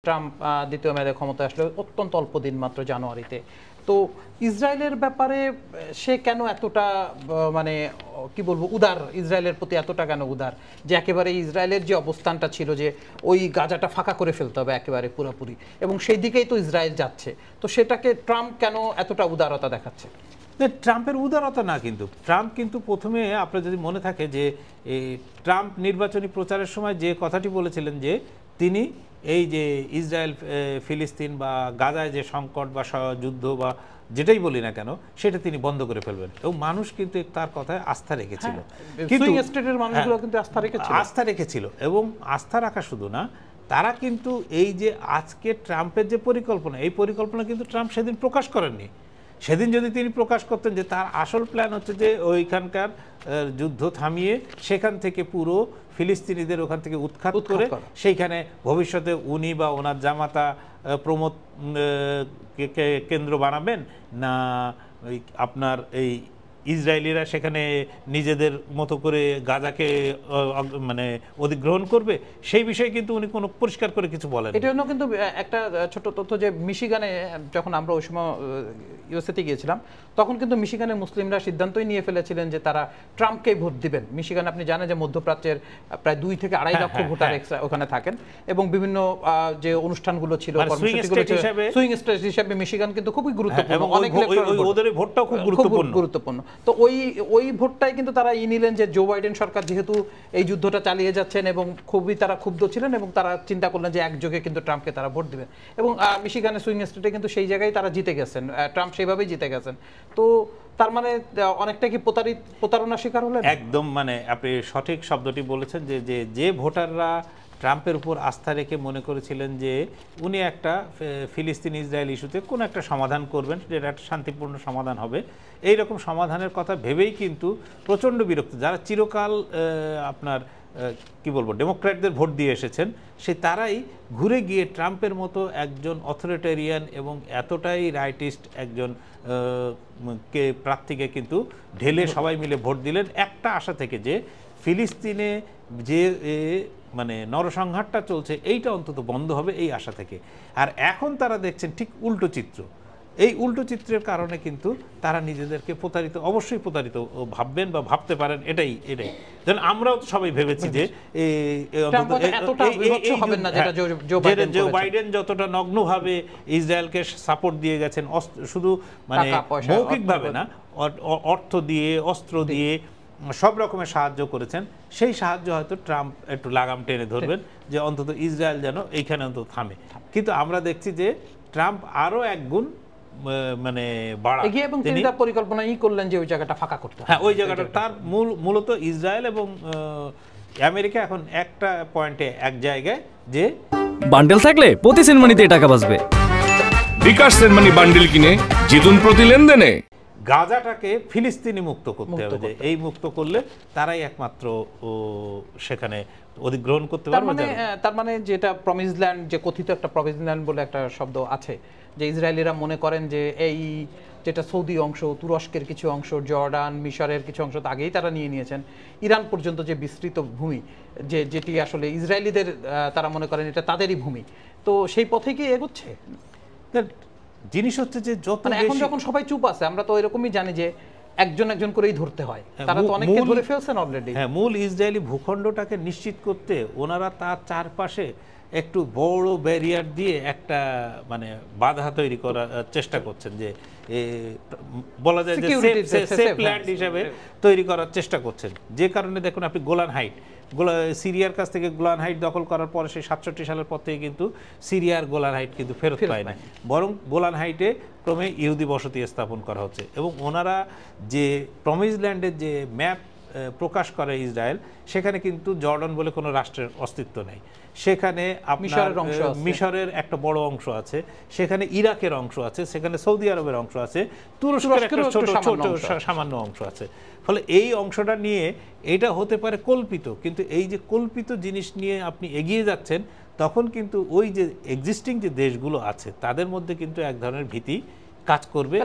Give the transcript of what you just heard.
Trump দ্বিতীয় মেয়াদে ক্ষমতায় আসলে অত্যন্ত অল্প দিন মাত্র জানুয়ারিতে। তো ইসরায়েলের ব্যাপারে সে কেন এতটা মানে কি বলবো উদার, ইসরায়েলের প্রতি এতটা কেন উদার যে একেবারে ইসরায়েলের যে অবস্থানটা ছিল যে ওই গাজাটা ফাঁকা করে ফেলতে হবে একেবারে পুরোপুরি, এবং সেই দিকেই তো ইসরায়েল যাচ্ছে, তো সেটাকে ট্রাম্প কেন এতটা উদারতা দেখাচ্ছে? ট্রাম্পের উদারতা না, কিন্তু ট্রাম্প কিন্তু প্রথমে আপনার যদি মনে থাকে যে ট্রাম্প নির্বাচনী প্রচারের সময় যে কথাটি বলেছিলেন যে তিনি এই যে ইসরায়েল ফিলিস্তিন বা গাজায় যে সংকট বা যুদ্ধ বা যেটাই বলি না কেন সেটা তিনি বন্ধ করে ফেলবেন, এবং মানুষ কিন্তু তার কথায় আস্থা রেখেছিল, কিন্তু স্টেটের মানুষগুলো কিন্তু আস্থা রেখেছিল। এবং আস্থা রাখা শুধু না, তারা কিন্তু এই যে আজকে ট্রাম্পের যে পরিকল্পনা, এই পরিকল্পনা কিন্তু ট্রাম্প সেদিন প্রকাশ করেননি। সেদিন যদি তিনি প্রকাশ করতেন যে তার আসল প্ল্যান হচ্ছে যে ওইখানকার যুদ্ধ থামিয়ে সেখান থেকে পুরো ফিলিস্তিনিদের ওখান থেকে উৎখাত করে সেইখানে ভবিষ্যতে উনি বা ওনার জামাতা প্রমোদ কেন্দ্র বানাবেন, না আপনার এই ইসরায়েলিরা সেখানে নিজেদের মতো করে গাজাকে মানে অধিগ্রহণ করবে, সেই বিষয়ে কিন্তু উনি কোনো পরিষ্কার করে কিছু বলেন। এর জন্য কিন্তু একটা ছোট তথ্য যে মিশিগানে যখন আমরা ওই সময় ইউএসএতে গিয়েছিলাম তখন কিন্তু মিশিগানের মুসলিমরা সিদ্ধান্তই নিয়ে ফেলেছিলেন যে তারা ট্রাম্পকেই ভোট দিবেন। মিশিগান আপনি জানেন যে মধ্যপ্রাচ্যের প্রায় 2 থেকে 2.5 লক্ষ ভোটার ওখানে থাকেন, এবং বিভিন্ন যে অনুষ্ঠানগুলো ছিল সুইং স্টেট হিসেবে মিশিগান কিন্তু খুবই গুরুত্বপূর্ণ, অনেক ওদের ভোটটাও খুব গুরুত্বপূর্ণ। তো ওই ভোটটাই কিন্তু তারা নিলেন যে জো বাইডেন সরকার যেহেতু এই যুদ্ধটা চালিয়ে যাচ্ছেন এবং খুবই তারা ক্ষুব্ধ ছিলেন, এবং তারা চিন্তা করলেন যে একযোগে কিন্তু ট্রাম্পকে তারা ভোট দিবেন, এবং মিশিগানের সুইং স্টেটে কিন্তু সেই জায়গায় তারা জিতে গেছেন, ট্রাম্প সেইভাবেই জিতে গেছেন। তো তার মানে অনেকটা কি প্রতারণার শিকার হলেন? একদম, মানে আপনি সঠিক শব্দটি বলেছেন যে ভোটাররা ট্রাম্পের উপর আস্থা রেখে মনে করেছিলেন যে উনি একটা ফিলিস্তিন ইসরায়েল ইস্যুতে কোনো একটা সমাধান করবেন, যেটা একটা শান্তিপূর্ণ সমাধান হবে, এই রকম সমাধানের কথা ভেবেই কিন্তু প্রচণ্ড বিরক্ত যারা চিরকাল আপনার কি বলবো ডেমোক্র্যাটদের ভোট দিয়ে এসেছেন, তারাই ঘুরে গিয়ে ট্রাম্পের মতো একজন অথরিটেরিয়ান এবং এতটাই রাইটিস্ট একজন প্রার্থীকে কিন্তু ঢেলে সবাই মিলে ভোট দিলেন একটা আশা থেকে যে ফিলিস্তিনে যে মানে নরসংহারটা চলছে এইটা অন্তত বন্ধ হবে, এই আশা থেকে। আর এখন তারা দেখছেন ঠিক উল্টো চিত্র। এই উল্টো চিত্রের কারণে কিন্তু তারা নিজেদেরকে অবশ্যই প্রতারিত ভাববেন বা ভাবতে পারেন, এটাই যেন আমরাও তো সবাই ভেবেছি যে জো বাইডেন যতটা নগ্নভাবে ইসরায়েলকে সাপোর্ট দিয়ে গেছেন, শুধু মানে মৌখিকভাবে না, অর্থ দিয়ে অস্ত্র দিয়ে সব রকমের সাহায্য করেছেন, সেই সাহায্য হয়তো ট্রাম্প একটু লাগাম টেনে ধরবেন যে অন্তত ইসরায়েল যেন এইখানে অন্তত থামে। কিন্তু আমরা দেখছি যে ট্রাম্প আরো একগুণ মানে এগিয়ে এবং তিনি তার পরিকল্পনা করলেন যে ওই জায়গাটা ফাঁকা করতে। হ্যাঁ, ওই জায়গাটা তার মূলত ইসরায়েল এবং আমেরিকা এখন একটা পয়েন্টে এক জায়গায় যে বান্ডেল থাকলে প্রতি সেনমানিতে টাকা বাঁচবে। বিকাশ সেনমানি বান্ডেল কিনে জিতুন প্রতি লেনদেনে। গাজাটাকে ফিলিস্তিনি মুক্ত করতে হবে, যে এই মুক্ত করলে তারাই একমাত্র সেখানে অধিগ্রহণ করতে পারবে। তার মানে যেটা প্রমিস ল্যান্ড, যে কথিত একটা প্রমিস ল্যান্ড বলে একটা শব্দ আছে, যে ইসরায়েলিরা মনে করেন যে এই যেটা সৌদি অংশ, তুরস্কের কিছু অংশ, জর্ডান, মিশরের কিছু অংশ তো আগেই তারা নিয়ে নিয়েছেন, ইরান পর্যন্ত যে বিস্তৃত ভূমি যেটি আসলে ইসরায়েলিদের তারা মনে করেন এটা তাদেরই ভূমি, তো সেই পথে কি এগোচ্ছে? জিনিস হচ্ছে যে এখন যখন সবাই চুপ আছে, আমরা তো এরকমই জানি যে একজন করেই ধরতে হয়, তারা তো অনেককে ধরে ফেলছেন অলরেডি। হ্যাঁ, মূল ইসরায়েলি ভূখণ্ডটাকে নিশ্চিত করতে ওনারা তার চারপাশে একটু বড় ব্যারিয়ার দিয়ে একটা মানে বাধা তৈরি করার চেষ্টা করছেন, যে বলা যায় যে সেফ ল্যান্ড হিসেবে তৈরি করার চেষ্টা করছেন। যে কারণে দেখুন আপনি গোলান হাইট, সিরিয়ার কাছ থেকে গোলান হাইট দখল করার পরে সেই 67 সালের পর থেকে কিন্তু সিরিয়ার গোলান হাইট কিন্তু ফেরত পায় না, বরং গোলান হাইটে ক্রমে ইহুদি বসতি স্থাপন করা হচ্ছে। এবং ওনারা যে প্রমিস ল্যান্ডের যে ম্যাপ প্রকাশ করে ইসরায়েল, সেখানে কিন্তু জর্ডান বলে কোনো রাষ্ট্রের অস্তিত্ব নেই, সেখানে আপনার মিশরের একটা বড় অংশ আছে, সেখানে ইরাকের অংশ আছে, সেখানে সৌদি আরবের অংশ আছে, তুরস্কের একটা ছোট সামান্য অংশ আছে। ফলে এই অংশটা নিয়ে এটা হতে পারে কল্পিত, কিন্তু এই যে কল্পিত জিনিস নিয়ে আপনি এগিয়ে যাচ্ছেন, তখন কিন্তু ওই যে এক্সিস্টিং যে দেশগুলো আছে তাদের মধ্যে কিন্তু এক ধরনের ভীতি কাজ করবে।